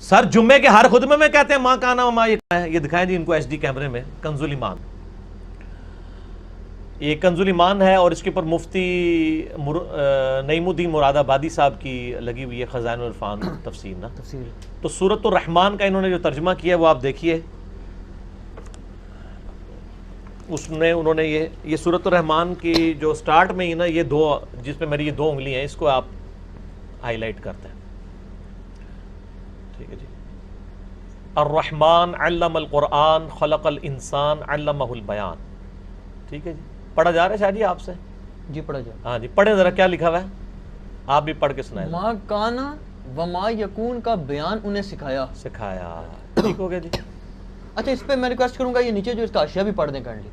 سر جمعے کے ہر خطبے میں کہتے ہیں ماں کانا وما یہ دکھائیں جی ان کو ایچ ڈی کیمرے میں کنز الایمان. یہ کنز الایمان ہے اور اس کے اوپر مفتی نعیم الدین مراد آبادی صاحب کی لگی ہوئی ہے خزائن العرفان تفسیر نا. تو سورۃ الرحمن کا انہوں نے جو ترجمہ کیا ہے وہ آپ دیکھیے. اس میں انہوں نے یہ سورۃ الرحمن کی جو سٹارٹ میں ہی نا یہ دو جس پہ میری یہ دو انگلی ہیں اس کو آپ ہائی لائٹ کرتے ہیں. ٹھیک ہے جی. الرحمن علم القرآن خلق الانسان علمہ البیان. ٹھیک ہے جی. پڑھا جا رہا ہے شاہ جی آپ سے؟ جی پڑھا جا رہا ہے. ہاں جی پڑھیں ذرا کیا لکھا ہوا ہے آپ بھی پڑھ کے سنائیں. ما کانا و ما یکون کا بیان انہیں سکھایا. ٹھیک ہو گیا جی. اچھا اس پہ میں ریکویسٹ کروں گا یہ نیچے جو اس کا حاشیہ بھی پڑھ دیں کائنڈلی.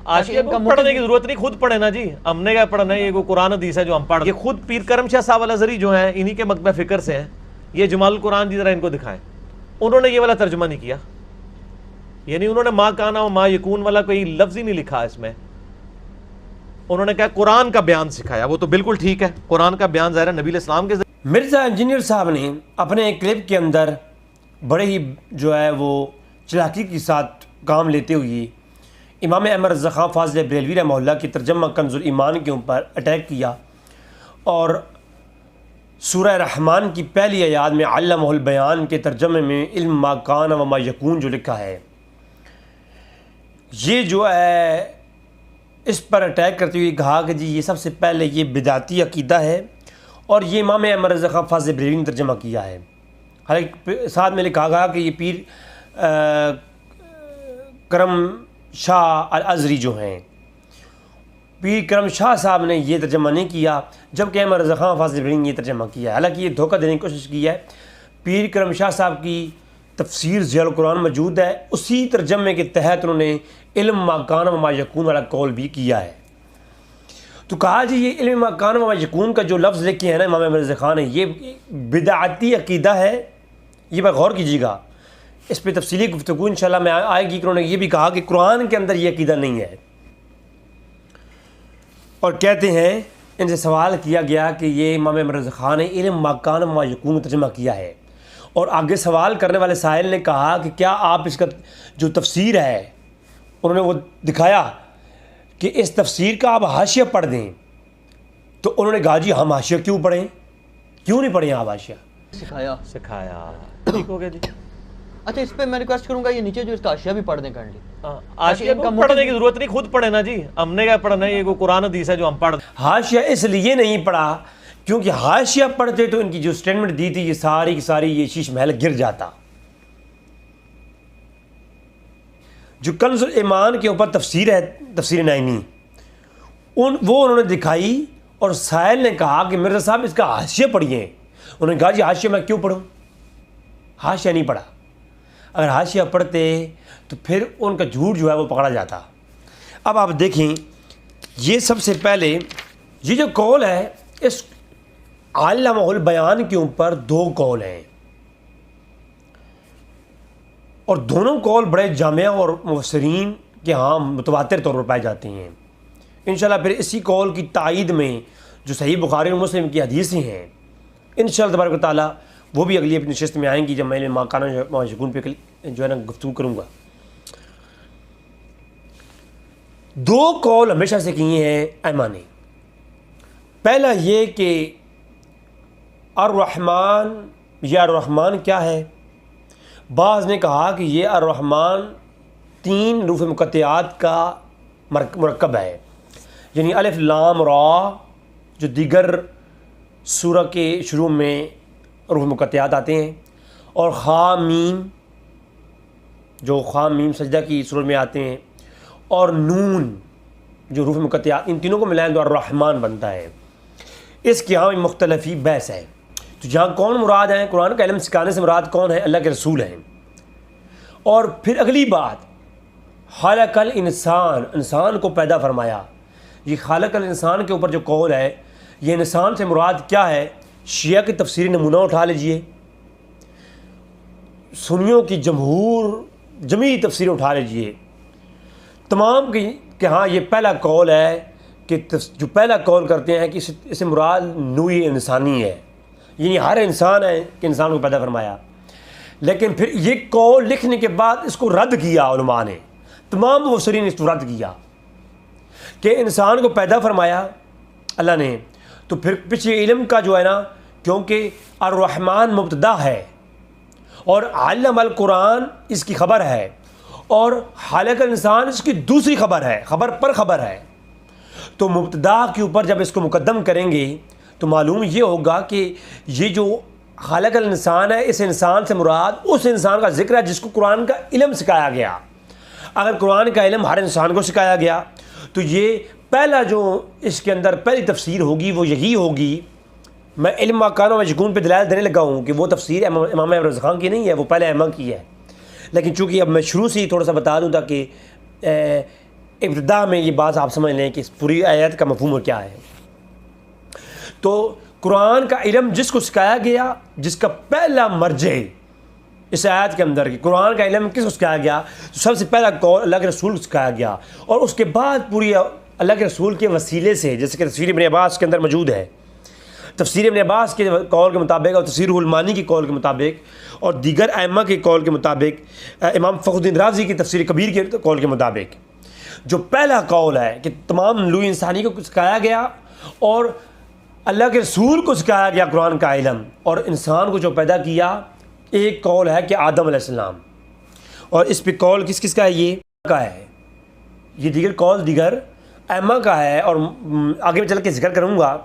حاشیہ کو پڑھنے کی ضرورت نہیں خود پڑھے نا جی. ہم نے کیا پڑھنا ہے یہ کوئی قرآن حدیث ہے جو ہم پڑھ. یہ خود پیر کرم شاہ صاحب الازہری جو ہیں انہی کے مکتبہ فکر سے ہیں. یہ جمال القرآن جی ذرا ان کو دکھائیں. انہوں نے یہ والا ترجمہ نہیں کیا. یعنی انہوں نے ما کانا و ما یکون والا کوئی لفظ ہی نہیں لکھا اس میں. انہوں نے کہا قرآن کا بیان سکھایا. وہ تو بالکل ٹھیک ہے قرآن کا بیان ظاہر ہے نبی علیہ السلام کے مرزا انجینئر صاحب نے اپنے ایک کلپ کے اندر بڑے ہی جو ہے وہ چلاکی کے ساتھ کام لیتے ہوئے امام احمد رضا خان فاضل بریلوی رحمہ اللہ کی ترجمہ کنز الایمان کے اوپر اٹیک کیا اور سورہ رحمان کی پہلی آیات میں علمہ البیان کے ترجمے میں علم ما کان و ما یکون جو لکھا ہے یہ جو ہے اس پر اٹیک کرتے ہوئے کہا کہ جی یہ سب سے پہلے یہ بدعتی عقیدہ ہے اور یہ امام احمد رضا خان فاضل بریلوی نے ترجمہ کیا ہے. حالانکہ ساتھ میں کہا گیا کہ یہ پیر کرم شاہ الازہری جو ہیں پیر کرم شاہ صاحب نے یہ ترجمہ نہیں کیا جبکہ احمد رضا خان فاضل بریلوی نے یہ ترجمہ کیا ہے. حالانکہ یہ دھوکہ دینے کی کوشش کی ہے. پیر کرم شاہ صاحب کی تفسیر ضیاء القرآن موجود ہے اسی ترجمے کے تحت انہوں نے علم ما کان و ما یکون والا قول بھی کیا ہے. تو کہا جی یہ علم ما کان و ما یکون کا جو لفظ لکھے ہیں نا امام احمد رضا خان نے یہ بدعتی عقیدہ ہے. یہ پر غور کیجیے گا. اس پہ تفصیلی گفتگو انشاءاللہ میں آئے گی کہ انہوں نے یہ بھی کہا کہ قرآن کے اندر یہ عقیدہ نہیں ہے. اور کہتے ہیں ان سے سوال کیا گیا کہ یہ امام احمد رضا خان نے علم ما کان و ما یکون ترجمہ کیا ہے اور آگے سوال کرنے والے سائل نے کہا کہ کیا آپ اس کا جو تفسیر ہے انہوں نے وہ دکھایا کہ اس تفسیر کا آپ حاشیہ پڑھ دیں. تو انہوں نے کہا جی ہم حاشیہ کیوں پڑھیں کیوں نہیں پڑھیں آپ حاشیہ سکھایا. ٹھیک ہو گیا جی. اچھا اس پہ میں ریکویسٹ کروں گا یہ نیچے جو اس کا حاشیہ بھی پڑھ دیں کائنڈلی. حاشیہ کو پڑھنے کی ضرورت نہیں خود پڑھے نا جی. ہم نے کیا پڑھنا ہے یہ کوئی قرآن حدیث ہے جو ہم پڑھ. حاشیہ اس لیے نہیں پڑھا کیونکہ حاشیہ پڑھتے تو ان کی جو سٹیٹمنٹ دی تھی یہ ساری کی ساری یہ شیش محل گر جاتا. جو کنز الایمان کے اوپر تفسیر ہے تفسیر نعیمی وہ انہوں نے دکھائی اور سائل نے کہا کہ مرزا صاحب اس کا حاشیہ پڑھیے. انہوں نے کہا جی حاشیہ میں کیوں پڑھوں. حاشیہ نہیں پڑھا. اگر حاشیہ پڑھتے تو پھر ان کا جھوٹ جو ہے وہ پکڑا جاتا. اب آپ دیکھیں یہ سب سے پہلے یہ جو قول ہے اس علمہ البیان کے اوپر دو قول ہیں اور دونوں قول بڑے جامعہ اور مفسرین کے ہاں متواتر طور پر پائے جاتے ہیں. انشاءاللہ پھر اسی قول کی تائید میں جو صحیح بخاری اور مسلم کی حدیثیں ہیں انشاءاللہ تبارک و تعالیٰ وہ بھی اگلی اپنی نشست میں آئیں گی جب میں ما کان و ما یکون پہ جو ہے نا گفتگو کروں گا. دو قول ہمیشہ سے کیے ہیں ائمہ نے. پہلا یہ کہ الرحمن یا الرحمن کیا ہے. بعض نے کہا کہ یہ الرحمن 3 حروف مقطعات کا مرکب ہے یعنی الف لام را جو دیگر سورہ کے شروع میں حروف مقطعات آتے ہیں اور خا میم جو خا میم سجدہ کی صورت میں آتے ہیں اور نون جو حروف مقطعات ان تینوں کو ملائیں تو الرحمن بنتا ہے. اس کے یہاں مختلفی بحث ہے. تو جہاں کون مراد ہیں قرآن کا علم سکھانے سے مراد کون ہے اللہ کے رسول ہیں. اور پھر اگلی بات خالق الانسان انسان کو پیدا فرمایا. یہ خالق الانسان کے اوپر جو قول ہے یہ انسان سے مراد کیا ہے. شیعہ کی تفسیری نمونہ اٹھا لیجئے سنیوں کی جمعی تفسیر اٹھا لیجئے تمام کہ ہاں یہ پہلا قول ہے کہ جو پہلا قول کرتے ہیں کہ اس سے مراد نوع انسانی ہے یعنی ہر انسان ہے کہ انسان کو پیدا فرمایا. لیکن پھر یہ قول لکھنے کے بعد اس کو رد کیا علماء نے، تمام مفسرین نے اس کو رد کیا کہ انسان کو پیدا فرمایا اللہ نے، تو پھر پیچھے علم کا جو ہے نا، کیونکہ الرحمن مبتدا ہے اور علم القرآن اس کی خبر ہے، اور خالق الانسان اس کی دوسری خبر ہے، خبر پر خبر ہے، تو مبتدا کے اوپر جب اس کو مقدم کریں گے تو معلوم یہ ہوگا کہ یہ جو خالق الانسان ہے، اس انسان سے مراد اس انسان کا ذکر ہے جس کو قرآن کا علم سکھایا گیا۔ اگر قرآن کا علم ہر انسان کو سکھایا گیا تو یہ پہلا جو اس کے اندر پہلی تفسیر ہوگی وہ یہی ہوگی۔ میں علم مکان و یکون پہ دلائل دینے لگا ہوں کہ وہ تفسیر امام رضا خان کی نہیں ہے، وہ پہلے ائمہ کی ہے، لیکن چونکہ اب میں شروع سے ہی تھوڑا سا بتا دوں تاکہ ابتدا میں یہ بات آپ سمجھ لیں کہ اس پوری آیت کا مفہوم کیا ہے۔ تو قرآن کا علم جس کو سکھایا گیا، جس کا پہلا مرجع اس آیت کے اندر کہ قرآن کا علم کس کو سکھایا گیا، تو سب سے پہلا قول اللہ کے رسول کو سکھایا گیا، اور اس کے بعد پوری اللہ کے رسول کے وسیلے سے، جیسے کہ تفسیر ابن عباس کے اندر موجود ہے، تفسیر ابن عباس کے قول کے مطابق اور تفسیر المانی کی قول کے مطابق اور دیگر ائمہ کے قول کے مطابق، امام فخر الدین رازی کی تفسیر کبیر کے قول کے مطابق، جو پہلا قول ہے کہ تمام نوع انسانی کو سکھایا گیا اور اللہ کے رسول کو سکھایا گیا قرآن کا علم، اور انسان کو جو پیدا کیا، ایک قول ہے کہ آدم علیہ السلام، اور اس پہ قول کس کس کا ہے؟ یہ کا ہے، یہ دیگر قول دیگر ائمہ کا ہے، اور آگے چل کے ذکر کروں گا،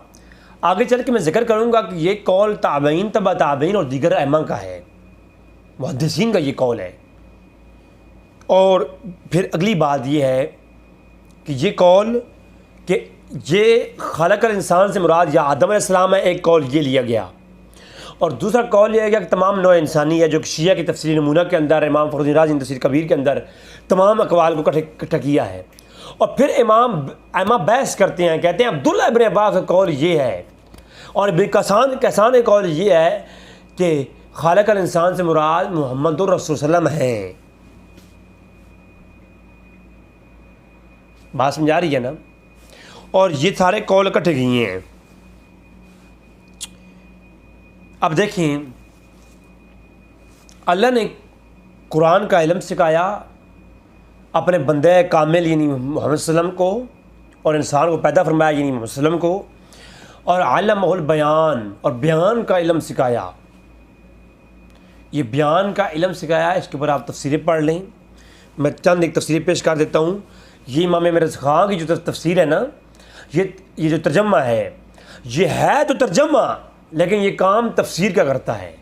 آگے چل کے میں ذکر کروں گا کہ یہ قول تابعین، تبع تابعین اور دیگر ائمہ کا ہے، محدثین کا یہ قول ہے۔ اور پھر اگلی بات یہ ہے کہ یہ قول کہ یہ خالق الانسان سے مراد یا آدم علیہ السلام ہے، ایک قول یہ لیا گیا، اور دوسرا قول یہ ہے کہ تمام نوع انسانی ہے، جو کہ شیعہ کی تفسیر نمونہ کے اندر، امام فخر الدین رازی نے تفسیر کبیر کے اندر تمام اقوال کو اکٹھا کیا ہے۔ اور پھر ائمہ بحث کرتے ہیں، کہتے ہیں عبداللہ ابن عباس کا قول یہ ہے، اور ابن کسان کا قول یہ ہے کہ خالق الانسان سے مراد محمد الرسول صلی اللہ علیہ وسلم ہے۔ بات سمجھا رہی ہے نا؟ اور یہ سارے قول اکٹھے کیے ہیں۔ اب دیکھیں، اللہ نے قرآن کا علم سکھایا اپنے بندے کامل یعنی محمد صلی اللہ علیہ وسلم کو، اور انسان کو پیدا فرمایا یعنی محمد صلی اللہ علیہ وسلم کو، اور علمہ البیان، اور بیان کا علم سکھایا۔ یہ بیان کا علم سکھایا، اس کے اوپر آپ تفسیریں پڑھ لیں، میں چند ایک تفسیریں پیش کر دیتا ہوں۔ یہ امام رضا خان کی جو تفسیر ہے نا، یہ جو ترجمہ ہے، یہ ہے تو ترجمہ لیکن یہ کام تفسیر کا کرتا ہے۔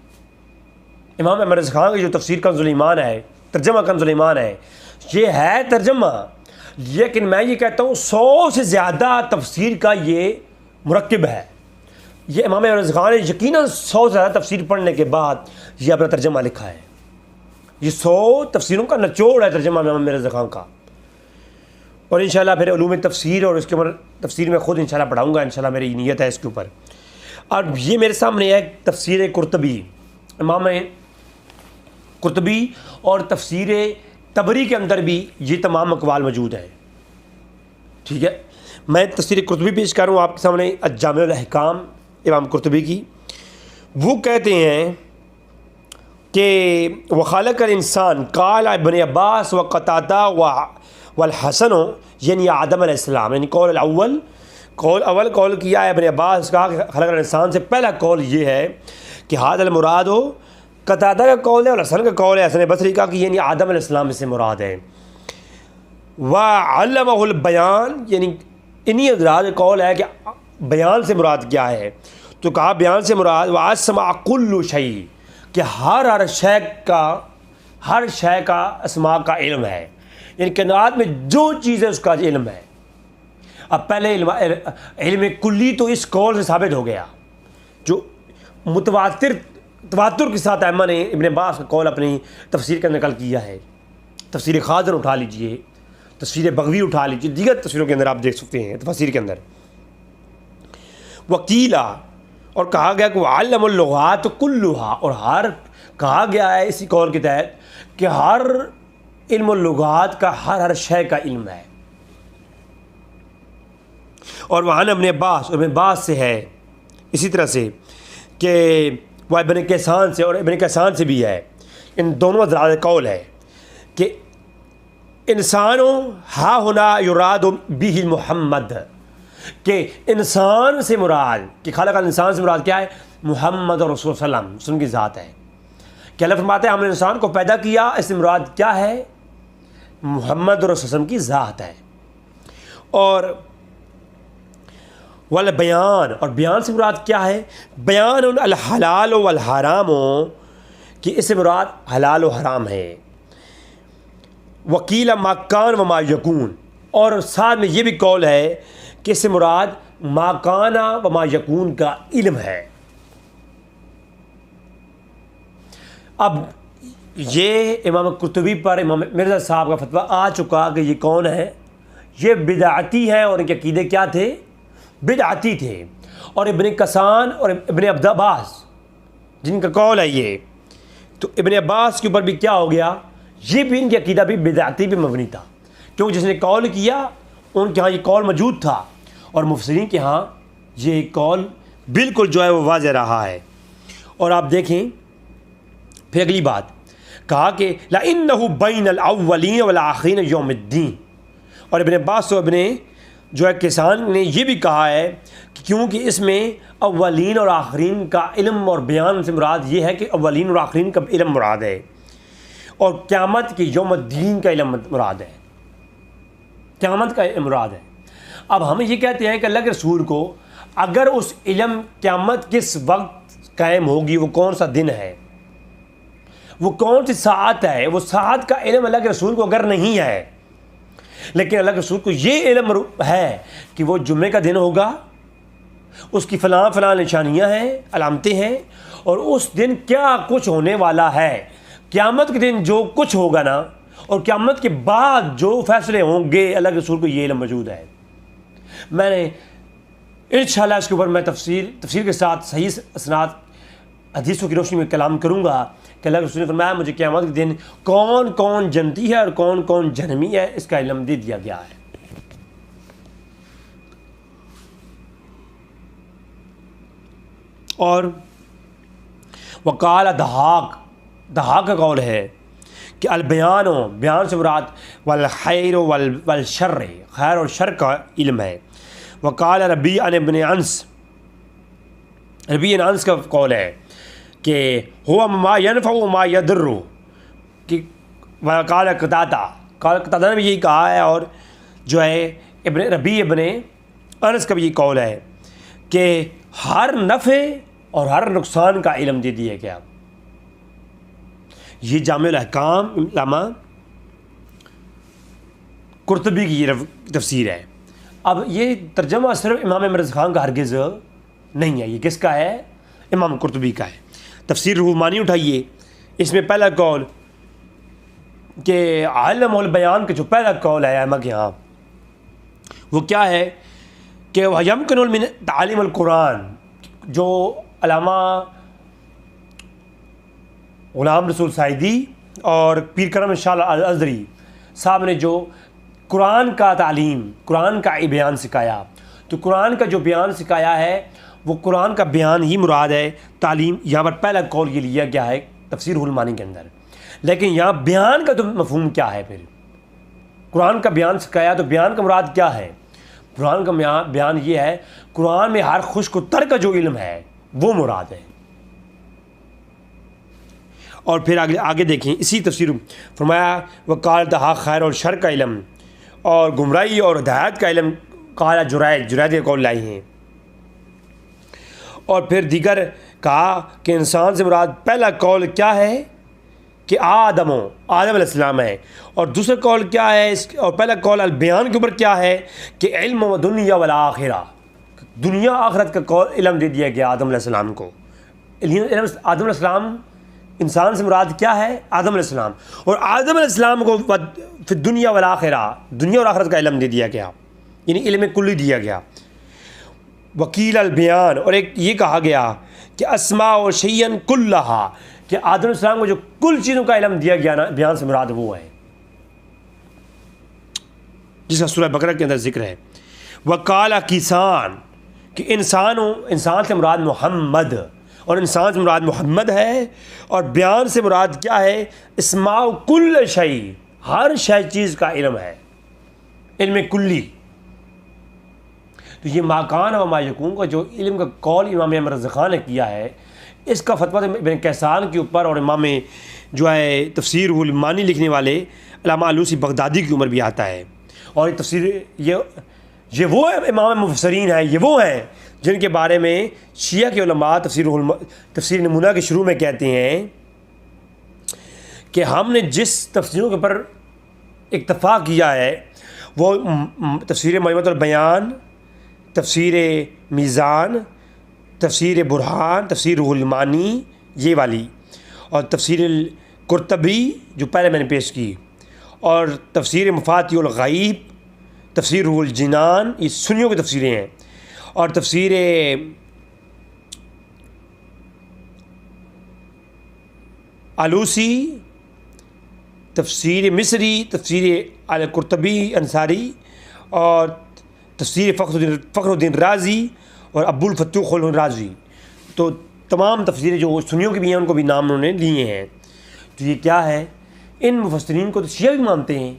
امام رضا خان کی جو تفسیر کنز الایمان ہے، ترجمہ کنز الایمان ہے، یہ ہے ترجمہ، لیکن میں یہ کہتا ہوں 100 سے زیادہ تفسیر کا یہ مرکب ہے۔ یہ امام رضا خان نے یقیناً 100 سے زیادہ تفسیر پڑھنے کے بعد یہ اپنا ترجمہ لکھا ہے۔ یہ 100 تفسیروں کا نچوڑ ہے ترجمہ امام رضا خان کا، اور انشاءاللہ پھر علوم تفسیر اور اس کے اوپر تفسیر میں خود انشاءاللہ پڑھاؤں گا، انشاءاللہ میری نیت ہے اس کے اوپر۔ اور یہ میرے سامنے ہے تفسیر قرطبی، امام قرطبی، اور تفسیر طبری کے اندر بھی یہ تمام اقوال موجود ہیں۔ ٹھیک ہے، میں تفسیر قرطبی پیش کر رہا ہوں آپ کے سامنے، الجامع الاحکام امام قرطبی کی۔ وہ کہتے ہیں کہ وخالق الانسان قال ابن عباس و قتادہ والحسن یعنی آدم علیہ السلام، یعنی قول اول قول کیا ہے ابن عباس کا کہ خلق الانسان سے پہلا قول یہ ہے کہ حاضر المراد ہو، قتادہ کا قول ہے اور حسن کا قول ہے حسن بصری کا کہ یعنی آدم علیہ السلام سے مراد ہے۔ وعلمہ البیان، یعنی انہی حضرات کا قول ہے کہ بیان سے مراد کیا ہے، تو کہا بیان سے مراد واسمع کل شیء، کہ ہر شے کا اسماء کا علم ہے، یعنی کائنات میں جو چیز ہے اس کا علم ہے۔ اب پہلے علم کلی تو اس قول سے ثابت ہو گیا، جو تواتر کے ساتھ ائمہ نے ابن عباس کا قول اپنی تفسیر کا نقل کیا ہے۔ تفسیر خازن اٹھا لیجئے، تفسیر بغوی اٹھا لیجئے، دیگر تفسیروں کے اندر آپ دیکھ سکتے ہیں تفسیر کے اندر۔ وکیلا، اور کہا گیا کہ وعلم اللغات کلھا، اور کہا گیا ہے اسی قول کے تحت کہ ہر علم اللغات کا ہر شے کا علم ہے۔ اور وہاں ابن عباس سے ہے اسی طرح سے کہ وہ ابن کیسان سے، اور ابن کیسان سے بھی ہے ان دونوں حضرات قول ہے کہ انسانوں ہا ہونا یراد بھی محمد، کہ انسان سے مراد، کہ خالق انسان سے مراد کیا ہے؟ محمد اور رسول صلی اللہ علیہ وسلم کی ذات ہے. کہ اللہ فرماتے ہیں ہم نے انسان کو پیدا کیا، اس سے مراد کیا ہے؟ محمد اور رسول صلی اللہ علیہ وسلم کی ذات ہے. اور والبیان، اور بیان سے مراد کیا ہے؟ بیان الحلال والحرام، کہ اس سے مراد حلال و حرام ہے. وکیل ما کان و ما یکون، اور ساتھ میں یہ بھی قول ہے کہ اس سے مراد ما کان و ما یکون کا علم ہے. اب یہ امام قرطبی پر امام مرزا صاحب کا فتویٰ آ چکا کہ یہ کون ہے؟ یہ بدعتی ہے، اور ان کے عقیدے کیا تھے؟ بدعتی تھے. اور ابن کسان اور ابن عبد عباس جن کا قول ہے یہ، تو ابن عباس کے اوپر بھی کیا ہو گیا؟ یہ بھی ان کی عقیدہ بھی بدعتی بھی مبنی تھا، کیونکہ جس نے قول کیا ان کے ہاں یہ قول موجود تھا، اور مفسرین کے ہاں یہ قول بالکل جو ہے وہ واضح رہا ہے. اور آپ دیکھیں پھر اگلی بات کہا کہ لَإِنَّهُ بَيْنَ الْأَوَّلِينَ وَالْآخِرِينَ يَوْمِ الدِّينِ. اور ابن عباس و ابن جو ہے کسان نے یہ بھی کہا ہے کہ کیونکہ اس میں اولین اور آخرین کا علم اور بیان سے مراد یہ ہے کہ اولین اور آخرین کا علم مراد ہے، اور قیامت کی یوم الدین کا علم مراد ہے، قیامت کا علم مراد ہے. اب ہم یہ کہتے ہیں کہ اللہ کے رسول کو اگر اس علم قیامت کس وقت قائم ہوگی، وہ کون سا دن ہے، وہ کون سی ساعت ہے، وہ ساعت کا علم اللہ کے رسول کو اگر نہیں ہے، لیکن اللہ کے رسول کو یہ علم ہے کہ وہ جمعے کا دن ہوگا، اس کی فلاں فلاں نشانیاں ہیں، علامتیں ہیں، اور اس دن کیا کچھ ہونے والا ہے، قیامت کے دن جو کچھ ہوگا نا، اور قیامت کے بعد جو فیصلے ہوں گے، اللہ کے رسول کو یہ علم موجود ہے. میں نے انشاءاللہ اس کے اوپر میں تفصیل کے ساتھ صحیح اسناد حدیثوں کی روشنی میں کلام کروں گا کہ اللہ کے رسول نے فرمایا مجھے قیامت کے دن کون کون جنتی ہے اور کون کون جہنمی ہے، اس کا علم دے دیا گیا ہے. اور وقال دہاق کا قول ہے کہ البیان، بیان سے مراد والخیر والشر، خیر اور شر کا علم ہے. وقال ربیع عن ابن انس، ربیع انس کا قول ہے کہ ہوا ما ینفع ما یضر، کہ وقال قتادہ نے بھی یہی کہا ہے، اور جو ہے ربیع ابن انس کا بھی یہ قول ہے کہ ہر نفع اور ہر نقصان کا علم دے دیا گیا. یہ جامع الاحکام علامہ قرطبی کی یہ تفسیر ہے. اب یہ ترجمہ صرف امام مرزا خان کا ہرگز نہیں ہے، یہ کس کا ہے؟ امام قرطبی کا ہے. تفسیر روح المعانی اٹھائیے، اس میں پہلا قول کہ علم البیان کے جو پہلا قول ہے ائمہ کے ہاں وہ کیا ہے کہ یمکن من تعلیم القرآن، جو علامہ غلام رسول سعیدی اور پیر کرم شاہ الازہری صاحب نے جو قرآن کا تعلیم، قرآن کا بیان سکھایا، تو قرآن کا جو بیان سکھایا ہے وہ قرآن کا بیان ہی مراد ہے. تعلیم یہاں پر پہلا قول یہ لیا گیا ہے تفسیر روح المعانی کے اندر، لیکن یہاں بیان کا تو مفہوم کیا ہے؟ پھر قرآن کا بیان سکھایا تو بیان کا مراد کیا ہے؟ قرآن کا بیان یہ ہے قرآن میں ہر خشک و تر کا جو علم ہے وہ مراد ہے. اور پھر آگے دیکھیں اسی تفسیر فرمایا وقال دہاق خیر اور شر کا علم اور گمراہی اور ہدایت کا علم قال جرید کے قول لائی ہیں. اور پھر دیگر کہا کہ انسان سے مراد پہلا قول کیا ہے کہ آدم علیہ السلام ہے، اور دوسرا قول کیا ہے اور پہلا قول البیان کے اوپر کیا ہے کہ علم و دنیا والآخرہ، دنیا آخرت کا قول علم دے دیا گیا آدم علیہ السلام کو. آدم علیہ السلام انسان سے مراد کیا ہے؟ آدم علیہ السلام، اور آدم علیہ السلام کو پھر دنیا والآخرہ، دنیا اور آخرت کا علم دے دیا گیا، یعنی علم کلی دیا گیا. وکیل البیان، اور ایک یہ کہا گیا کہ اسماء و شیئن کلہا، کہ آدم علیہ السلام کو جو کل چیزوں کا علم دیا گیا نا، بیان سے مراد وہ ہے جس کا سورہ بقرہ کے اندر ذکر ہے. وقال کسان، کہ انسان سے مراد محمد، اور انسان سے مراد محمد ہے، اور بیان سے مراد کیا ہے؟ اسماء کل شیء، ہر شے چیز کا علم ہے، علم کلی۔ تو یہ ما کان و ما یکون کا جو علم کا قول امام احمد رضا خان نے کیا ہے، اس کا فتویٰ ابن کیسان کے اوپر اور امام جو ہے تفسیر المعانی لکھنے والے علامہ آلوسی بغدادی کی عمر بھی آتا ہے۔ اور یہ تفسیر یہ وہ امام مفسرین ہیں، یہ وہ ہیں جن کے بارے میں شیعہ کے علماء تفسیر نمونہ کے شروع میں کہتے ہیں کہ ہم نے جس تفسیروں کے اوپر اتفاق کیا ہے وہ تفسیر مجموعۃ البیان، تفسیر میزان، تفسیر برہان، تفسیر روح المعانی یہ والی، اور تفسیر القرطبی جو پہلے میں نے پیش کی، اور تفسیر مفاتیح الغیب، تفسیر روح الجنان، یہ سنیوں کی تفسیریں ہیں، اور تفسیر آلوسی، تفسیر مصری، تفسیر القرطبی انصاری، اور تفسیر فخر الدین رازی اور ابو الفتوح الرازی۔ تو تمام تفسیریں جو سنیوں کی بھی ہیں ان کو بھی نام انہوں نے لیے ہیں۔ تو یہ کیا ہے؟ ان مفسرین کو تو شیعہ بھی مانتے ہیں،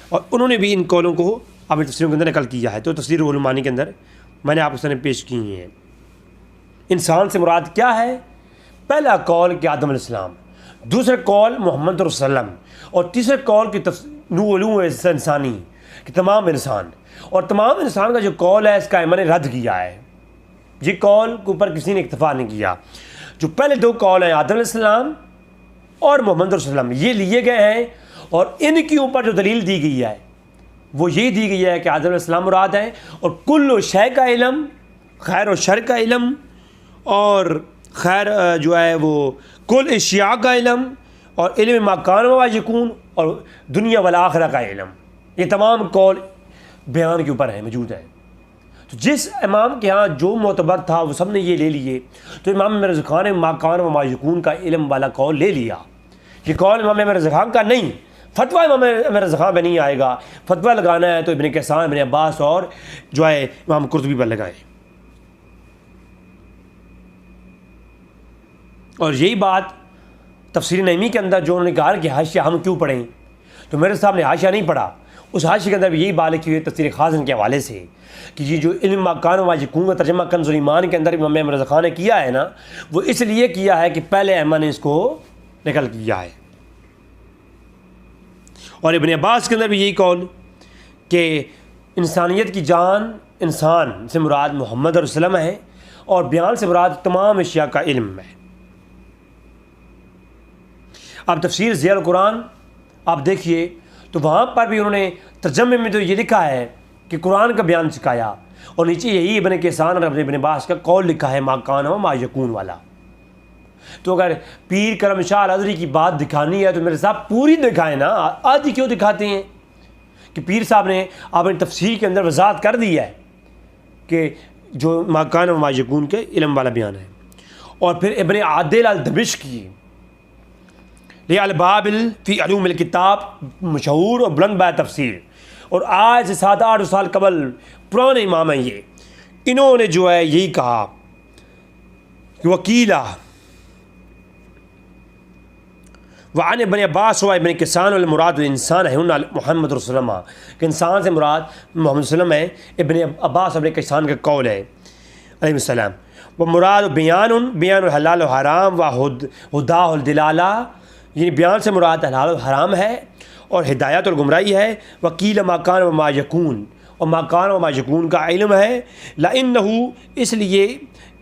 اور انہوں نے بھی ان قولوں کو اپنی تفسیروں کے اندر نقل کیا ہے۔ تو تفسیر روح المعانی کے اندر میں نے آپ کو سامنے پیش کی ہیں۔ انسان سے مراد کیا ہے؟ پہلا قول کہ آدم علیہ السلام، دوسرا قول محمد رسول اللہ، اور تیسرا قول کہ نوح علوم انسانی کہ تمام انسان، اور تمام انسان کا جو قول ہے اس کا میں نے رد کیا ہے۔ یہ قول کے اوپر کسی نے اکتفا نہیں کیا۔ جو پہلے دو قول ہیں آدم علیہ السلام اور محمد رسول اللہ، یہ لیے گئے ہیں، اور ان کے اوپر جو دلیل دی گئی ہے وہ یہ دی گئی ہے کہ آدم علیہ السلام مراد ہے، اور کل شے کا علم، خیر و شر کا علم، اور خیر جو ہے وہ کل اشیاء کا علم، اور علم ما کان و ما یکون، اور دنیا والآخرہ کا علم، یہ تمام قول بیان کے اوپر ہیں، موجود ہیں۔ تو جس امام کے ہاں جو معتبر تھا وہ سب نے یہ لے لیے۔ تو امام احمد رضا خان نے ما کان و ما یکون کا علم والا قول لے لیا۔ یہ قول امام احمد رضا خان کا نہیں، فتویٰ امام احمد رضا خان پہ نہیں آئے گا۔ فتویٰ لگانا ہے تو ابن کیسان، ابن عباس اور جو ہے امام قرطبی پر لگائیں۔ اور یہی بات تفسیر نعیمی کے اندر جو انہوں نے کہا کہ حاشیہ ہم کیوں پڑھیں، تو میرے صاحب نے حاشیہ نہیں پڑھا، اس حاشیے کے اندر بھی یہی بات لکھی ہوئی ہے تفسیر خازن کے حوالے سے کہ یہ جو علم ما کان و ما یکون کا ترجمہ کنز الایمان کے اندر امام احمد رضا خان نے کیا ہے نا، وہ اس لیے کیا ہے کہ پہلے احمد نے اس کو نقل کیا ہے۔ اور ابن عباس کے اندر بھی یہی قول کہ انسانیت کی جان، انسان سے مراد محمد رسول اللہ ہے، اور بیان سے مراد تمام اشیاء کا علم ہے۔ اب تفسیر ضیاء القرآن آپ دیکھیے تو وہاں پر بھی انہوں نے ترجمے میں تو یہ لکھا ہے کہ قرآن کا بیان سکھایا، اور نیچے یہی ابن کیسان اور ابن عباس کا قول لکھا ہے ما کان و ما یکون والا۔ تو اگر پیر کرم شاہ الازہری کی بات دکھانی ہے تو میرے صاحب پوری دکھائیں نا، آدھی کیوں دکھاتے ہیں؟ کہ پیر صاحب نے اپنی تفسیر کے اندر وضاحت کر دی ہے کہ جو ما کان و ما یکون کے علم والا بیان ہے۔ اور پھر ابن عادل الدمشقی الباب فی علوم الکتاب، مشہور اور بلند بات تفسیر، اور آج سے 7-8 سال قبل پرانے امام ہیں یہ، انہوں نے جو ہے یہی کہا کہ وکیلا وعن ابن عباس و ابن کیسان المراد الانسان ہے محمد رسول اللہ، کہ انسان سے مراد محمد صلی اللہ علیہ وسلم ہے۔ ابن عباس ابن کیسان کا قول ہے علیہ السلام۔ وہ مراد بیان الحلال و حرام و ہدا الدلالہ، یعنی بیان سے مراد حلال و حرام ہے اور ہدایت اور گمراہی ہے۔ وکیل ما کان و ما یکون، اور ما کان و ما یکون کا علم ہے، لأنہ اس لیے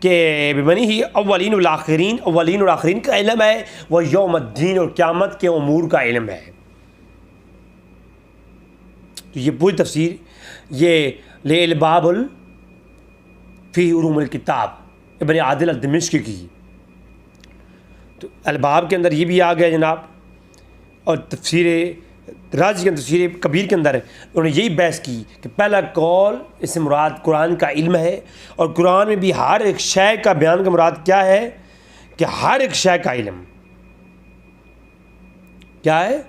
کہ بمنی ہی اولین اور آخرین کا علم ہے، وہ یوم الدین اور قیامت کے امور کا علم ہے۔ تو یہ پوری تفسیر یہ الباب فی علوم الکتاب ابن عادل الدمشقی کی۔ تو الباب کے اندر یہ بھی آ گیا جناب، اور تفسیر رازی کے اندر، تفسیر کبیر کے اندر انہوں نے یہی بحث کی کہ پہلا قول اس سے مراد قرآن کا علم ہے، اور قرآن میں بھی ہر ایک شے کا بیان کا مراد کیا ہے کہ ہر ایک شے کا علم کیا ہے،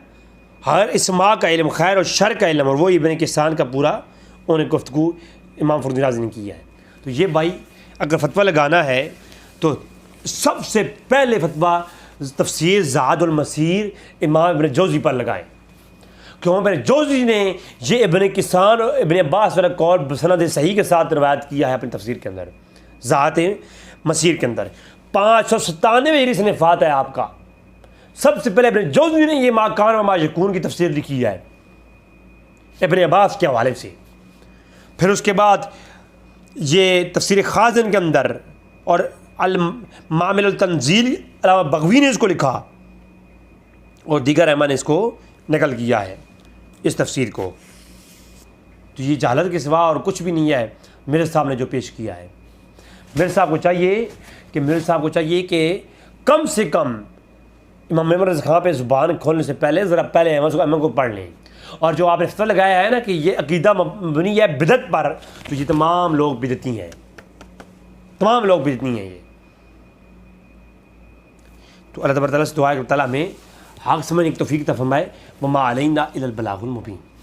ہر اسماء کا علم، خیر اور شر کا علم، اور وہ ابن کیسان کا پورا انہوں نے گفتگو امام فخر الدین رازی نے کی ہے۔ تو یہ بھائی اگر فتویٰ لگانا ہے تو سب سے پہلے فتویٰ تفسیر زاد المسیر امام ابن جوزی پر لگائیں، کیوں ابن جوزی نے یہ ابن کسان اور ابن عباس والا قول بسند صحیح کے ساتھ روایت کیا ہے اپنی تفسیر کے اندر، ذات مسیر کے اندر 597 ہجری صنفات ہے آپ کا۔ سب سے پہلے ابن جوزی نے یہ ما کان و ما یکون کی تفسیر لکھی ہے ابن عباس کے حوالے سے۔ پھر اس کے بعد یہ تفسیر خازن کے اندر اور المعامل التنزیل علامہ بغوی نے اس کو لکھا، اور دیگر ائمہ نے اس کو نقل کیا ہے اس تفسیر کو۔ تو یہ جہالت کے سوا اور کچھ بھی نہیں ہے میرے صاحب نے جو پیش کیا ہے۔ میرے صاحب کو چاہیے کہ کم سے کم امام محمد رضا خان پہ زبان کھولنے سے پہلے ذرا پہلے ائمہ کو پڑھ لیں، اور جو آپ نے فتویٰ لگایا ہے نا کہ یہ عقیدہ مبنی ہے بدعت پر، تو یہ تمام لوگ بدعتی ہیں، تمام لوگ بدعتی ہیں یہ۔ تو اللہ تبارک و تعالیٰ سے دعا ہے کہ تعالیٰ ہمیں حق سمجھنے کی توفیق عطا فرمائے۔ وما علینا الا البلاغ المبین۔